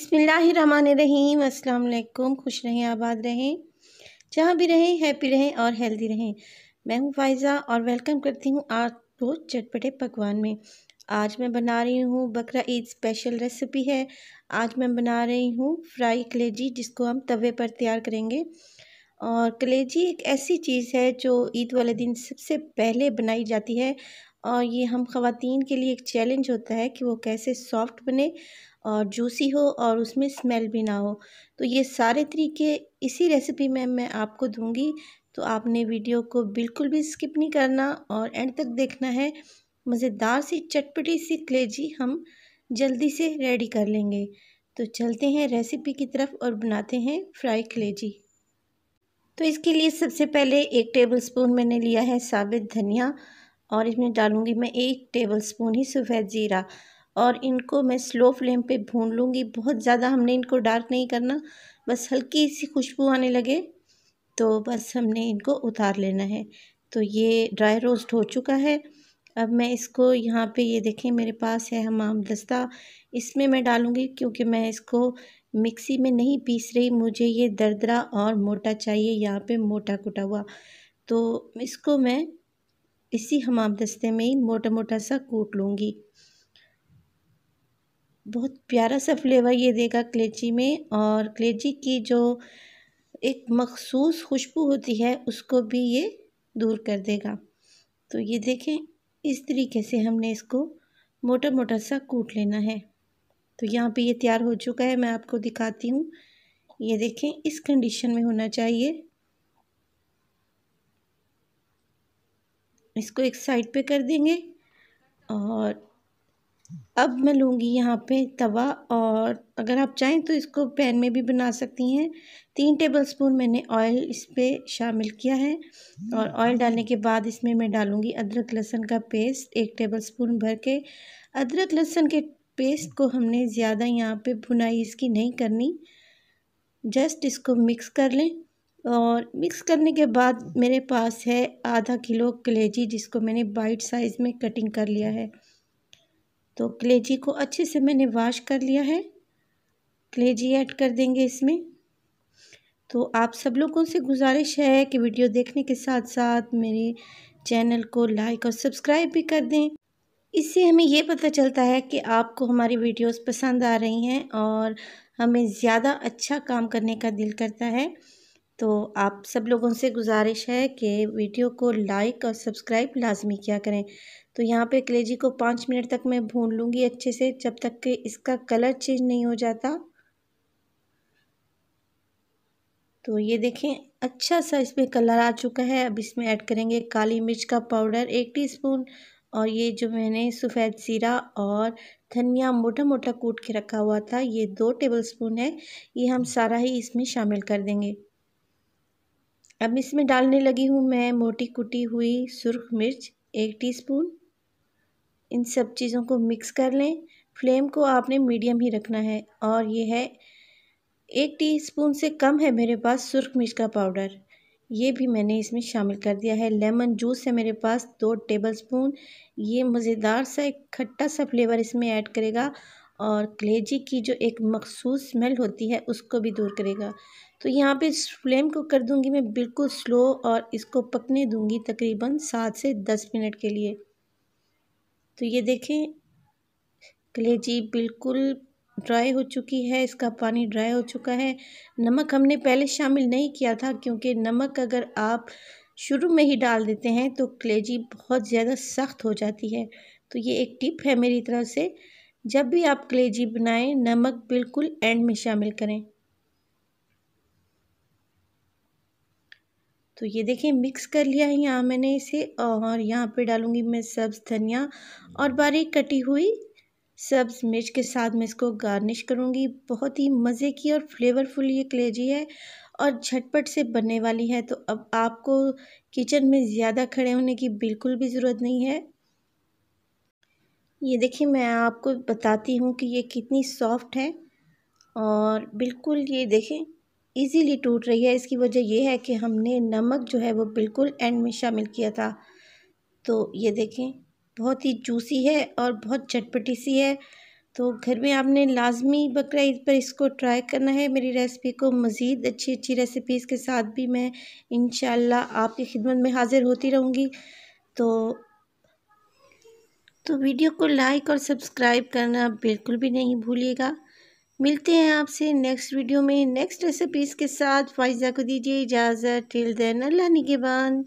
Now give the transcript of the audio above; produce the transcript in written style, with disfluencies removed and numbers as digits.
बिस्मिल्लाहिर्रहमानिर्रहीम। अस्सलाम वालेकुम। खुश रहें, आबाद रहें, जहाँ भी रहें, हैप्पी रहें और हेल्दी रहें। मैं हूँ फ़ाइज़ा और वेलकम करती हूँ आपको चटपटे पकवान में। आज मैं बना रही हूँ बकरा ईद स्पेशल रेसिपी है। आज मैं बना रही हूँ फ्राई कलेजी, जिसको हम तवे पर तैयार करेंगे। और कलेजी एक ऐसी चीज़ है जो ईद वाले दिन सबसे पहले बनाई जाती है, और ये हम ख़वातीन के लिए एक चैलेंज होता है कि वो कैसे सॉफ्ट बने और जूसी हो और उसमें स्मेल भी ना हो। तो ये सारे तरीके इसी रेसिपी में मैं आपको दूंगी, तो आपने वीडियो को बिल्कुल भी स्किप नहीं करना और एंड तक देखना है। मज़ेदार सी चटपटी सी कलेजी हम जल्दी से रेडी कर लेंगे। तो चलते हैं रेसिपी की तरफ और बनाते हैं फ्राई कलेजी। तो इसके लिए सबसे पहले 1 टेबलस्पून मैंने लिया है साबित धनिया, और इसमें डालूंगी मैं 1 टेबलस्पून ही सफ़ेद ज़ीरा, और इनको मैं स्लो फ्लेम पे भून लूँगी। बहुत ज़्यादा हमने इनको डार्क नहीं करना, बस हल्की सी खुशबू आने लगे तो बस हमने इनको उतार लेना है। तो ये ड्राई रोस्ट हो चुका है। अब मैं इसको यहाँ पे, ये देखें मेरे पास है हमाम दस्ता, इसमें मैं डालूँगी, क्योंकि मैं इसको मिक्सी में नहीं पीस रही, मुझे ये दरदरा और मोटा चाहिए, यहाँ पे मोटा कुटा हुआ। तो इसको मैं इसी हमाम दस्ते में ही मोटा मोटा सा कूट लूँगी। बहुत प्यारा सा फ्लेवर ये देगा कलेजी में, और कलेजी की जो एक मखसूस खुशबू होती है उसको भी ये दूर कर देगा। तो ये देखें, इस तरीके से हमने इसको मोटा मोटा सा कूट लेना है। तो यहाँ पे ये तैयार हो चुका है, मैं आपको दिखाती हूँ। ये देखें, इस कंडीशन में होना चाहिए। इसको एक साइड पे कर देंगे, और अब मैं लूँगी यहाँ पे तवा, और अगर आप चाहें तो इसको पैन में भी बना सकती हैं। 3 टेबलस्पून मैंने ऑयल इस पे शामिल किया है, और ऑयल डालने के बाद इसमें मैं डालूँगी अदरक लहसुन का पेस्ट 1 टेबलस्पून भर के। अदरक लहसुन के पेस्ट को हमने ज़्यादा यहाँ पे भुनाई इसकी नहीं करनी, जस्ट इसको मिक्स कर लें। और मिक्स करने के बाद मेरे पास है आधा किलो कलेजी, जिसको मैंने बाइट साइज़ में कटिंग कर लिया है। तो कलेजी को अच्छे से मैंने वॉश कर लिया है। कलेजी ऐड कर देंगे इसमें। तो आप सब लोगों से गुजारिश है कि वीडियो देखने के साथ साथ मेरे चैनल को लाइक और सब्सक्राइब भी कर दें। इससे हमें ये पता चलता है कि आपको हमारी वीडियोस पसंद आ रही हैं, और हमें ज़्यादा अच्छा काम करने का दिल करता है। तो आप सब लोगों से गुजारिश है कि वीडियो को लाइक और सब्सक्राइब लाजमी किया करें। तो यहाँ पे कलेजी को 5 मिनट तक मैं भून लूँगी अच्छे से, जब तक कि इसका कलर चेंज नहीं हो जाता। तो ये देखें, अच्छा सा इसमें कलर आ चुका है। अब इसमें ऐड करेंगे काली मिर्च का पाउडर 1 टीस्पून, और ये जो मैंने सफ़ेद ज़ीरा और धनिया मोटा मोटा कूट के रखा हुआ था, ये 2 टेबलस्पून है। ये हम सारा ही इसमें शामिल कर देंगे। अब इसमें डालने लगी हूँ मैं मोटी कुटी हुई सुर्ख मिर्च 1 टीस्पून। इन सब चीज़ों को मिक्स कर लें। फ्लेम को आपने मीडियम ही रखना है। और ये है 1 टीस्पून से कम है मेरे पास सुर्ख मिर्च का पाउडर, ये भी मैंने इसमें शामिल कर दिया है। लेमन जूस है मेरे पास 2 टेबलस्पून, ये मज़ेदार सा एक खट्टा सा फ्लेवर इसमें ऐड करेगा, और कलेजी की जो एक मखसूस स्मेल होती है उसको भी दूर करेगा। तो यहाँ पे इस फ्लेम को कर दूँगी मैं बिल्कुल स्लो, और इसको पकने दूँगी तकरीबन 7 से 10 मिनट के लिए। तो ये देखें, कलेजी बिल्कुल ड्राई हो चुकी है, इसका पानी ड्राई हो चुका है। नमक हमने पहले शामिल नहीं किया था, क्योंकि नमक अगर आप शुरू में ही डाल देते हैं तो कलेजी बहुत ज़्यादा सख्त हो जाती है। तो ये एक टिप है मेरी तरफ से, जब भी आप कलेजी बनाएं नमक बिल्कुल एंड में शामिल करें। तो ये देखिए, मिक्स कर लिया है यहाँ मैंने इसे, और यहाँ पे डालूँगी मैं सब्ज़ धनिया और बारीक कटी हुई सब्ज़ मिर्च के साथ मैं इसको गार्निश करूँगी। बहुत ही मज़े की और फ्लेवरफुल ये कलेजी है, और झटपट से बनने वाली है। तो अब आपको किचन में ज़्यादा खड़े होने की बिल्कुल भी ज़रूरत नहीं है। ये देखिए, मैं आपको बताती हूँ कि ये कितनी सॉफ्ट है, और बिल्कुल ये देखें इजीली टूट रही है। इसकी वजह ये है कि हमने नमक जो है वो बिल्कुल एंड में शामिल किया था। तो ये देखें, बहुत ही जूसी है और बहुत चटपटी सी है। तो घर में आपने लाजमी बकरा ईद पर इसको ट्राई करना है। मेरी रेसिपी को मज़ीद अच्छी अच्छी रेसिपीज़ के साथ भी मैं इंशाल्लाह आपकी खिदमत में हाज़िर होती रहूँगी। तो वीडियो को लाइक और सब्सक्राइब करना बिल्कुल भी नहीं भूलिएगा। मिलते हैं आपसे नेक्स्ट वीडियो में नेक्स्ट रेसिपीज़ के साथ। फ़ाइज़ा को दीजिए इजाज़त। टिल देन अल्लाह निगहबान।